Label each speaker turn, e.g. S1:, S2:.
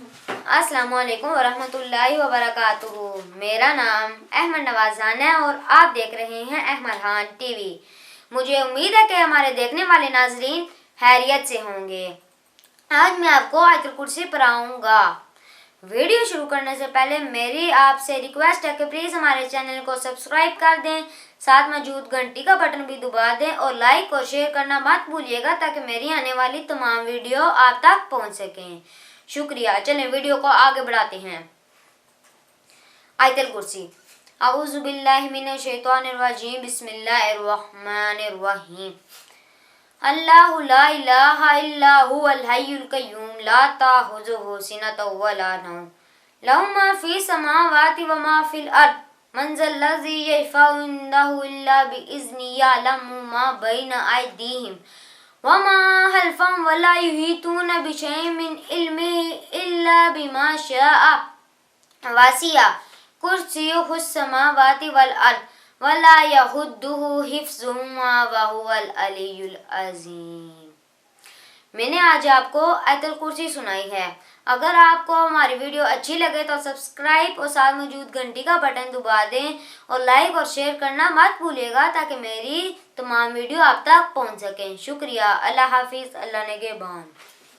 S1: अस्सलाम वालेकुम वरहमतुल्लाहि वबरकातुहू। मेरा नाम अहमद नवाज़ान है और आप देख रहे हैं अहमद खान टीवी। मुझे उम्मीद है कि हमारे देखने वाले नाजरीन खैरियत से होंगे। आज मैं आपको आयतुल कुर्सी पढ़ाऊँगा। वीडियो शुरू करने से पहले मेरी आपसे रिक्वेस्ट है कि प्लीज़ हमारे चैनल को सब्सक्राइब कर दें, साथ मौजूद घंटी का बटन भी दबा दें और लाइक और शेयर करना मत भूलिएगा ताकि मेरी आने वाली तमाम वीडियो आप तक पहुंच सकें। शुक्रिया। चलें वीडियो को आगे बढ़ाते हैं। आयतुल कुर्सी। अऊज़ु बिल्लाहि मिनश शैतानिर रजीम, बिस्मिल्लाहिर रहमानिर रहीम। अल्लाहु ला इलाहा इल्ला हुवल हय्युल कय्यूम, ला ताखुज़ुहु सिनतुन वला नौम, लहु मा फ़ीस समावाति व मा फ़िल अर्द, मन ज़ल्लज़ी यशफ़अउ इंदहु इल्ला बिइज़्निही, यअलमु मा बैना अयदीहिम व मा खल्फ़हुम व ला युहीतूना बिशैइन मिन इल्मिही इल्ला बिमा शाअ, वसिअ कुर्सियुहुस समावाति वल अर्द व ला यऊदुहु हिफ़्ज़ुहुमा व हुवल अलियुल अज़ीम। मैंने आज आपको आयतुल कुर्सी सुनाई है। अगर आपको हमारी वीडियो अच्छी लगे तो सब्सक्राइब और साथ मौजूद घंटी का बटन दबा दें और लाइक और शेयर करना मत भूलिएगा ताकि मेरी तमाम वीडियो आप तक पहुंच सकें। शुक्रिया। अल्लाह हाफिज़। अल्लाह निगहबान।